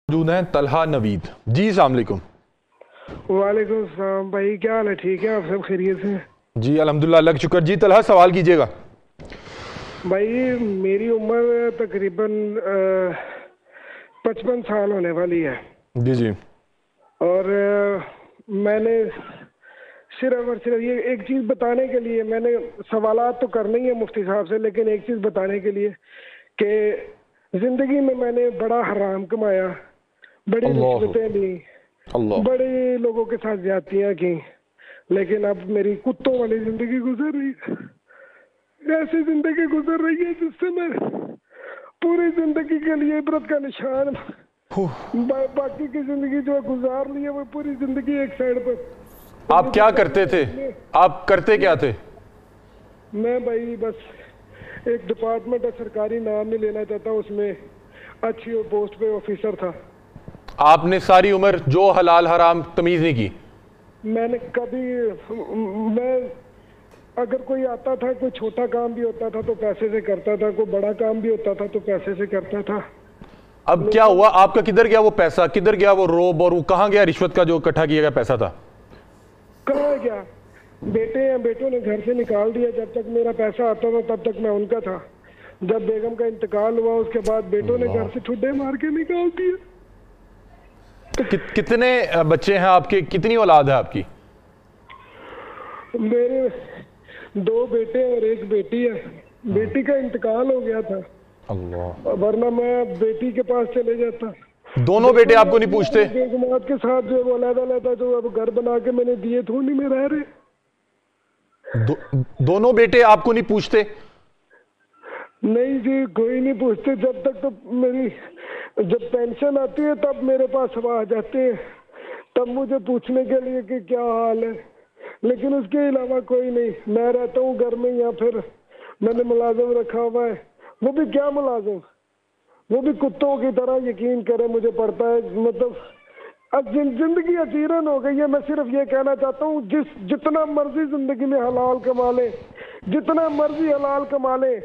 موجود ہیں طلحہ نوید جی السلام علیکم۔ وعلیکم السلام بھائی، کیا حال ہے؟ ٹھیک ہے، آپ سب خیریت سے؟ جی الحمدللہ، اللہ کا شکر۔ جی طلحہ سوال کیجیے گا۔ بھائی میری عمر تقریباً 55 سال ہونے والی ہے، جی جی اور میں نے صرف اور صرف یہ ایک چیز بتانے کے لیے، میں نے سوالات تو کرنے ہی ہیں مفتی صاحب سے، لیکن ایک چیز بتانے کے لیے کہ زندگی میں نے بڑا حرام کمایا، بڑی رشوتیں لی، بڑے لوگوں کے ساتھ زیادتیاں کی، لیکن اب میری کتوں والی زندگی گزر رہی ہے، ایسی زندگی گزر رہی ہے جس سے میں پوری زندگی کے لیے عبرت کا نشان، باقی کی زندگی جو گزار لی ہے وہ پوری زندگی ایک سائڈ پر۔ آپ کیا کرتے تھے؟ آپ کرتے کیا تھے؟ میں بھائی بس ایک ڈپارٹمنٹ ہے، سرکاری نام نہیں لینا چاہتا، اس میں اچھی پوسٹ پہ آفیسر تھا۔ آپ نے ساری عمر جو حلال حرام تمیز نہیں کی؟ میں نے کبھی، میں اگر کوئی آتا تھا، کوئی چھوٹا کام بھی ہوتا تھا تو پیسے سے کرتا تھا، کوئی بڑا کام بھی ہوتا تھا تو پیسے سے کرتا تھا۔ اب کیا ہوا؟ آپ کا کدھر گیا وہ پیسہ؟ کدھر گیا وہ روب؟ اور وہ کہاں گیا رشوت کا جو اکٹھا کیا گیا پیسہ تھا؟ کہاں گیا؟ بیٹے ہیں، بیٹوں نے گھر سے نکال دیا، جب تک میرا پیسہ آتا تھا تب تک میں ان کا تھا، جب بیگم کا انتقال ہوا اس کے بعد بیٹوں نے گھر سے ٹھڈے مار کے نکال دیا۔ کتنے بچے ہیں آپ کے؟ کتنی اولاد ہے آپ کی؟ میرے 2 بیٹے اور 1 بیٹی ہے، بیٹی کا انتقال ہو گیا تھا، اللہ، ورنہ میں بیٹی کے پاس چلے جاتا۔ دونوں بیٹے آپ کو نہیں پوچھتے؟ بیگمات کے ساتھ جو وہ علیحدہ علیحدہ جو اب گھر بنا کے میں نے دیے تھے انہیں میں رہ رہے۔ دونوں بیٹے آپ کو نہیں پوچھتے؟ نہیں جی، کوئی نہیں پوچھتے، جب تک تو میری جب پینشن آتی ہے تب میرے پاس آ جاتے ہیں، تب مجھے پوچھنے کے لیے کہ کیا حال ہے، لیکن اس کے علاوہ کوئی نہیں۔ میں رہتا ہوں گھر میں، یا پھر میں نے ملازم رکھا ہوا ہے، وہ بھی کیا ملازم، وہ بھی کتوں کی طرح، یقین کرے مجھے پڑتا ہے، مطلب اب زندگی اجیرن ہو گئی ہے۔ میں صرف یہ کہنا چاہتا ہوں جتنا مرضی زندگی میں حلال کما لے، جتنا مرضی حلال کما لے،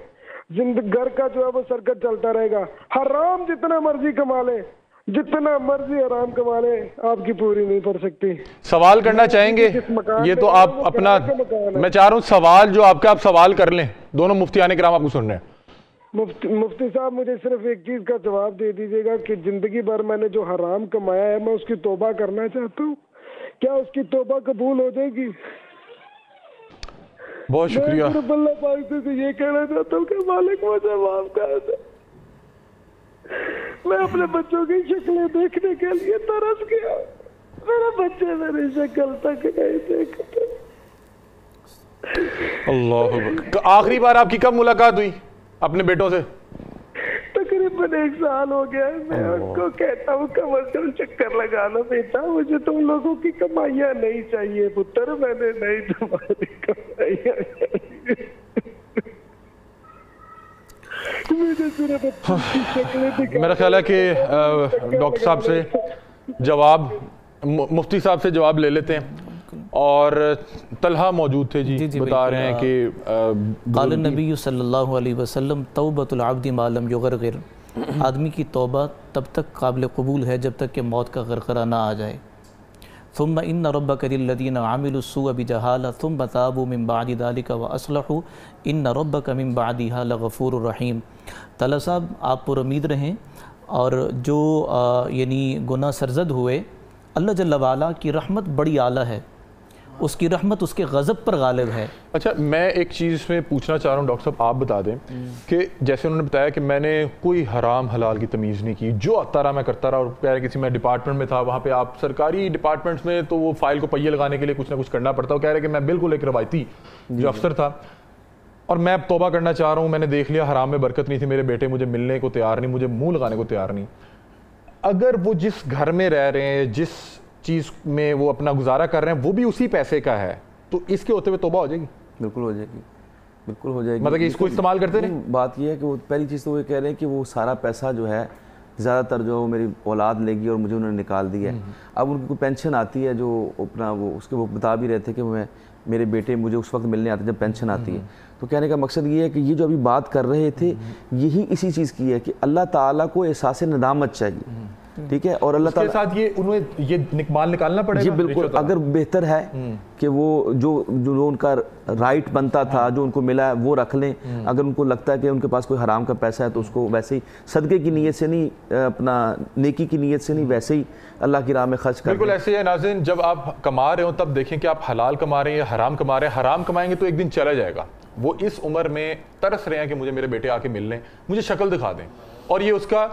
گھر کا جو ہے وہ سرکٹ چلتا رہے گا۔ حرام جتنا مرضی کما لے، جتنا مرضی حرام کما لے، آپ کی پوری نہیں پڑ سکتی۔ سوال کرنا چاہیں گے؟ یہ تو آپ اپنا، میں چاہ رہا ہوں سوال جو آپ سوال کر لیں، دونوں مفتیان کرام آپ کو سن رہے ہیں۔ مفتی صاحب مجھے صرف ایک چیز کا جواب دے دیجیے گا کہ زندگی بھر میں نے جو حرام کمایا ہے میں اس کی توبہ کرنا چاہتا ہوں، کیا اس کی توبہ قبول ہو جائے گی؟ بہت شکریہ۔ میں صرف اللہ پاک سے یہ کہنا چاہتا ہوں کہ مالک مجھے معاف کر دے، میں اپنے بچوں کی شکلیں دیکھنے کے لیے ترس گیا، میرے بچے میری شکل تک نہیں دیکھتے۔ اللہ اکبر۔ آخری بار آپ کی کب ملاقات ہوئی اپنے بیٹوں سے؟ تقریباً 1 سال ہو گیا ہے۔ میں ان کو کہتا ہوں کم از کم چکر لگا لو بیٹا، مجھے تم لوگوں کی کمائیاں نہیں چاہیے پتر، میں نے نہیں تمہاری کمائیاں چاہیے، مجھے صرف اپنی شکلیں دکھا۔ میرا خیال ہے کہ ڈاکٹر صاحب سے جواب، مفتی صاحب سے جواب لے لیتے ہیں۔ اور طلحہ موجود تھے جی بتا رہے ہیں کہ قال النبی صلی اللہ علیہ وسلم توبۃ العبد ما لم یغرغر، آدمی کی توبہ تب تک قابل قبول ہے جب تک کہ موت کا غرغرہ نہ آ جائے۔ ثم ان ربک للذین عملوا السوء بجہالہ ثم تابوا من بعد ذلک واصلحوا ان ربک من بعدها لغفور رحیم۔ طلحہ صاحب آپ پر امید رہیں، اور جو یعنی گناہ سرزد ہوئے، اللہ جل وعلا کی رحمت بڑی اعلیٰ ہے، اس کی رحمت اس کے غضب پر غالب ہے۔ اچھا میں ایک چیز میں پوچھنا چاہ رہا ہوں ڈاکٹر صاحب، آپ بتا دیں کہ جیسے انہوں نے بتایا کہ میں نے کوئی حرام حلال کی تمیز نہیں کی، جو آتا رہا میں کرتا رہا، اور کہہ رہے کسی میں ڈپارٹمنٹ میں تھا، وہاں پہ آپ سرکاری ڈپارٹمنٹس میں تو وہ فائل کو پہیے لگانے کے لیے کچھ نہ کچھ کرنا پڑتا ہے، وہ کہہ رہے کہ میں بالکل ایک روایتی جو افسر تھا، اور میں اب توبہ کرنا چاہ رہا ہوں، میں نے دیکھ لیا حرام میں برکت نہیں تھی، میرے بیٹے مجھے ملنے کو تیار نہیں، مجھے منہ لگانے کو تیار نہیں۔ اگر وہ جس گھر میں رہ رہے ہیں، جس چیز میں وہ اپنا گزارا کر رہے ہیں، وہ بھی اسی پیسے کا ہے، تو اس کے ہوتے ہوئے توبہ ہو جائے گی؟ بالکل ہو جائے گی، بالکل ہو جائے گی۔ مطلب کہ اس کو استعمال کرتے رہے؟ بات یہ ہے کہ وہ پہلی چیز تو وہ کہہ رہے ہیں کہ وہ سارا پیسہ جو ہے زیادہ تر جو میری اولاد لے گی اور مجھے انہوں نے نکال دیا ہے۔ اب ان کی کوئی پینشن آتی ہے جو اپنا وہ اس کے وہ بتا بھی رہے تھے کہ میرے بیٹے مجھے اس وقت ملنے آتے جب پینشن آتی ہے، تو کہنے کا مقصد یہ ہے کہ یہ جو ابھی بات کر رہے تھے یہی اسی چیز کی ہے کہ اللہ تعالیٰ کو احساس ندامت چاہیے ٹھیک ہے. اور اللہ اس کے تعالیٰ ساتھ یہ مال نکالنا پڑے گا. جی بالکل, اگر بہتر ہے کہ وہ جو ان کا رائٹ بنتا تھا, جو ان کو ملا ہے وہ رکھ لیں. اگر ان کو لگتا ہے کہ ان کے پاس کوئی حرام کا پیسہ ہے تو اس کو ویسے ہی صدقے کی نیت سے نہیں, اپنا نیکی کی نیت سے نہیں, ویسے ہی اللہ کی راہ میں خرچ کر دیں. بالکل ایسے ہے ناظرین, جب آپ کما رہے ہو تب دیکھیں کہ آپ حلال کما رہے ہیں یا حرام کما رہے ہیں. حرام کمائیں گے تو ایک دن چلا جائے گا. وہ اس عمر میں ترس رہے ہیں کہ مجھے میرے بیٹے آ کے مل لیں, مجھے شکل دکھا دیں, اور یہ اس کا